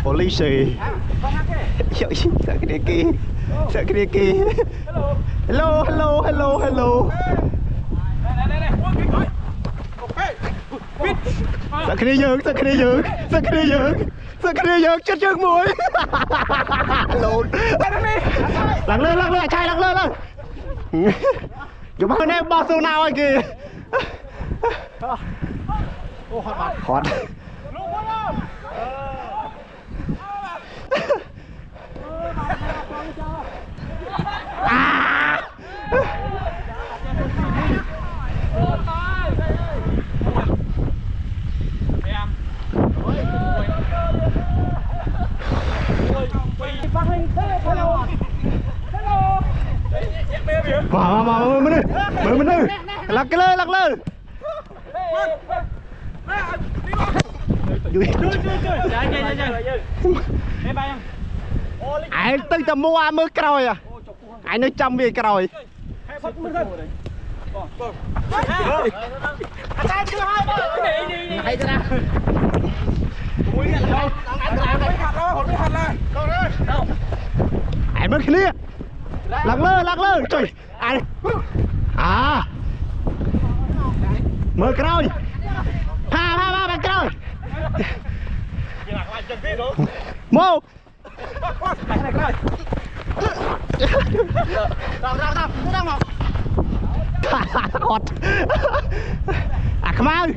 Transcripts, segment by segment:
Police. Sợ cái kia. Sợ cái kia. Hello, hello, hello, hello. Sợ cái dược, sợ cái dược, sợ cái dược. Sợ cái dược chết chân mũi. Lộn. Lặng lên, chạy lặng lên. Dù bao em bao số nào anh kìa. Hot. Mình đi. Lắc lên. Ai tới tầm mua mới còi à? Ai nói trăm về còi. Ai mất cái này? Lắc lên. Trời, ai? À. Mới còi. Ha bạn còi. Mô. Hot. À come on.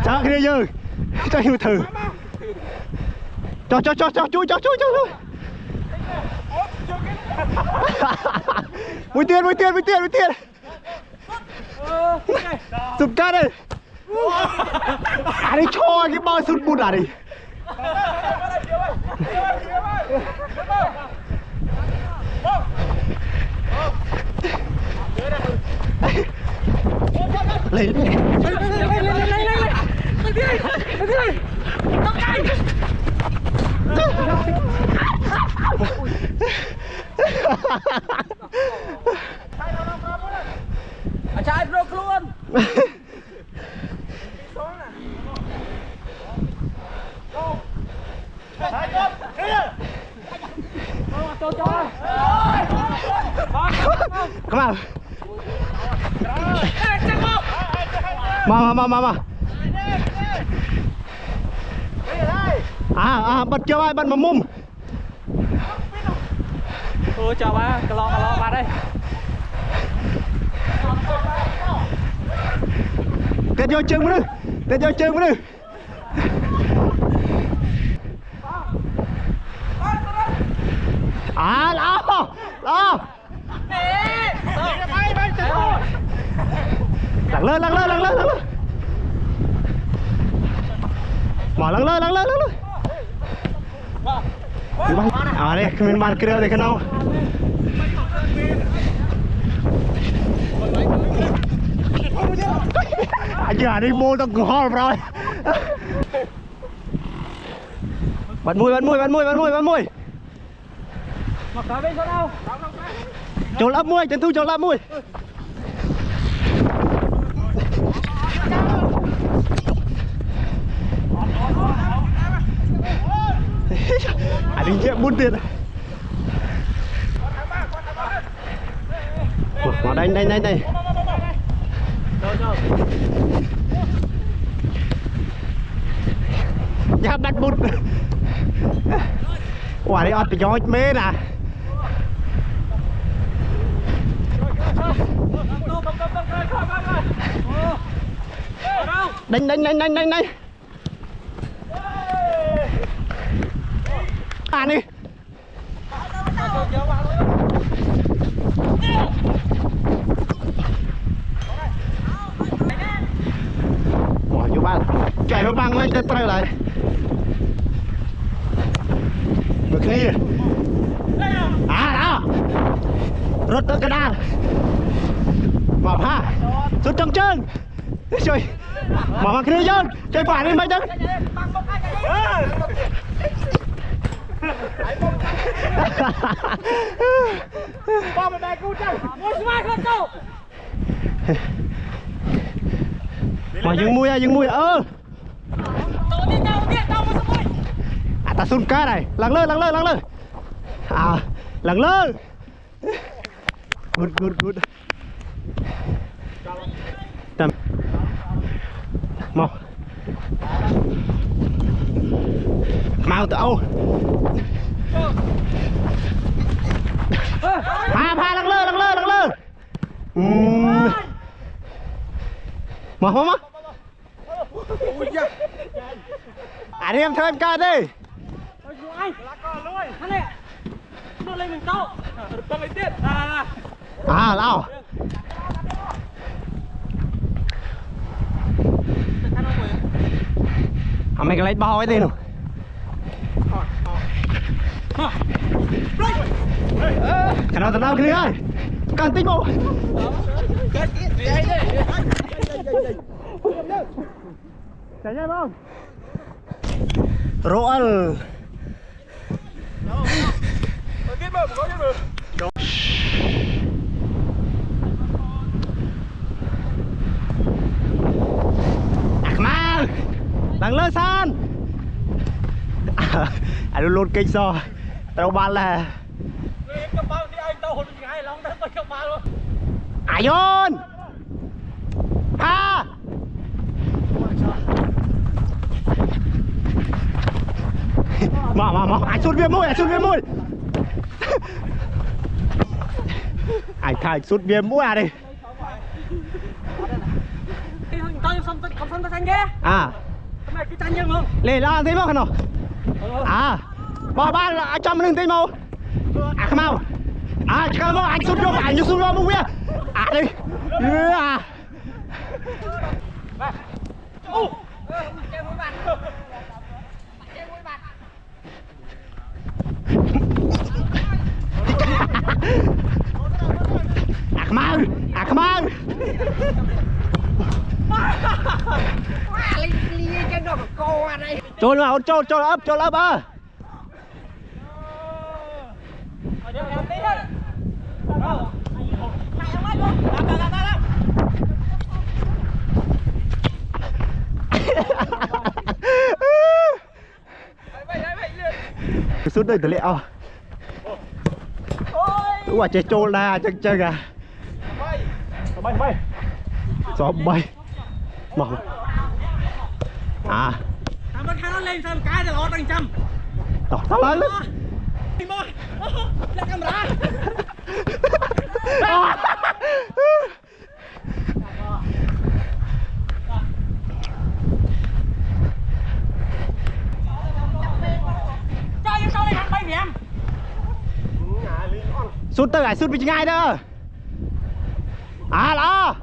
Cho cái gì? Cho hiểu thử. Cho. Mũi tiền. Sụt ca đây. À đi cho cái bao sụt bụt à đi. Lên. Chạy rực luôn. Come on. Mà. À, bật cho ai bật mà mum. Chào ba, cà lọ ba đây. Tết vô chân mới đi. À, đó. Lặng lên. Mở lặng lên. À đây, mình bàn kia đây cái nào. Anh giờ đi mua tao cũng ho rồi. Bắn mùi. Mặc cá bên chỗ nào? Chỗ lắp mùi, Trần Thu chỗ lắp mùi. Anh đi nhẹ buôn tiền. Vào đây. Nhá bắt bút. Quả đi ọt bị gió mê nè. Đánh. À đi. Bỏ vô băng. Chạy vào băng lên trời lại. Được đi. À đó. Rút tới cái đàn. Mở ha. Rút trong chân. Trời. Mở mặt kia chân. Chơi phải đi mấy chân. Bom về đây cứu chân. Ngồi xuống ai không đâu. mà dừng mui à ta sun cá này lăn lên à lăn lên good tầm mau tự âu pha lăn lên mà anh em theo em ca đi à lao mày cái lấy bao cái gì nữa cái nào tao lao cái này càng tích bộ chạy nhanh không roll Thằng lơ san anh luôn kinh so tao ban là Ayun ha mà anh sút viêm môi anh khai sút viêm mũi à đi à lên la thấy không nào à bỏ ba là trăm đừng thấy mau à không mau à chỉ cần anh sút vô anh sút vô mũi à đi à come on trôn vào trôn ấp à suốt đây từ lẹo quả chơi trôn là chơi à bay gió bay mỏng à thằng bên khai nó lên xem cái rồi tăng trăm tao lớn lắm lên camera cho đây thằng bay em sút tới lại sút bị ngay đó à đó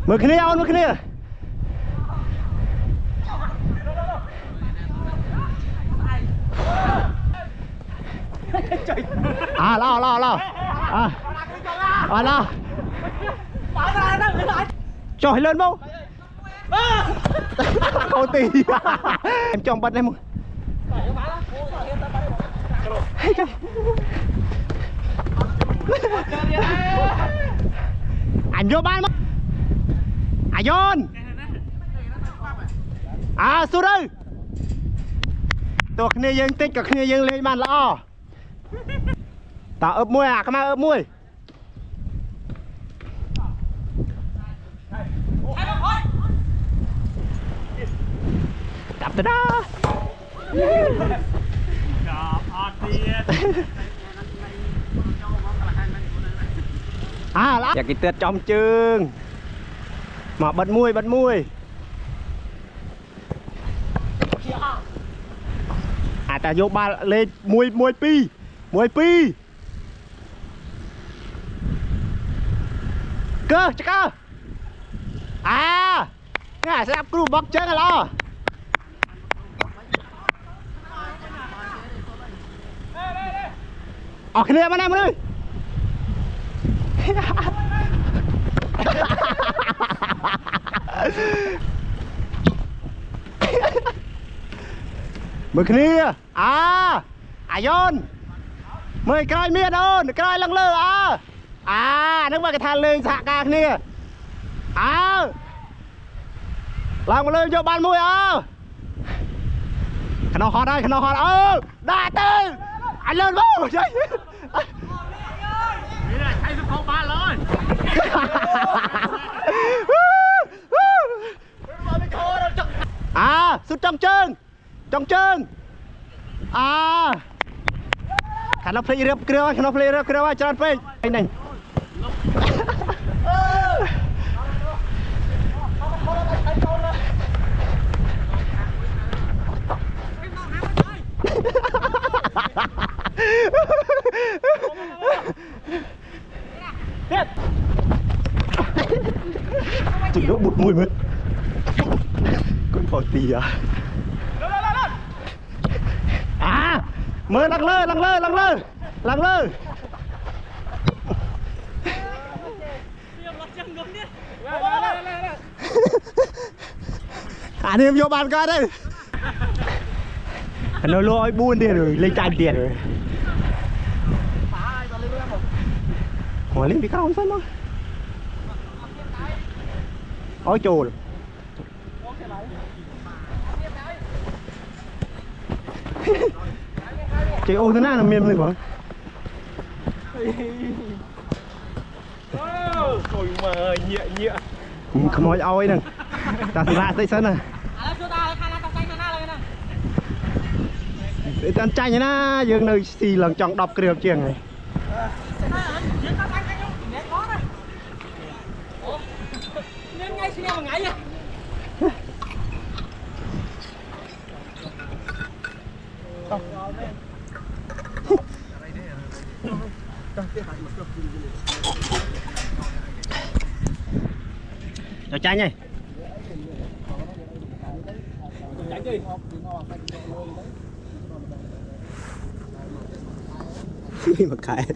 mười cái này à lo à lo trời lên không cô tì em chồng bật em một anh vô ban mất anh John à xuống đây tụi kia dân tích cả kia dân lên bàn lo tao ướp môi à các bạn ướp môi đập tới đó à lá cái tết trong trường mà bật mui à ta vô ba lên mui pi cơ chắc cơ à cái sẽ áp cú bóc chơi cái lo ở cái này mà em ơi mười kia à Ayun mười cái miệt ơn cái lăng lơ à นึกว่าจะทานเลยสหการนี่ลองมาเลยโยบานมวยขนมฮอตได้ขนมฮอตได้เต้อันเลิศบ้าใช่นี่แหละใช้สุดของบ้านเลยสุดจังเจิงขันเราเพลย์เรือเกลือขันเราเพลย์เรือเกลือว่าจานเพลย์ไอ้นั่นจุดยกบุดมุ้ยมั้ยก้นพอตีมือลังเลยอันนี้โยบานก็ได้nó lôi buôn tiền rồi lên chai tiền rồi hỏi lên bị cao không sao đâu ôi trồ chị ô thế nào là mềm rồi hả ôi mà nhẹ không nói ôi nè ta thì lại tới sân này để tan chay nha dương nơi xì lần chọn đọc cái điều chuyện này cho chay nhỉ mà cãi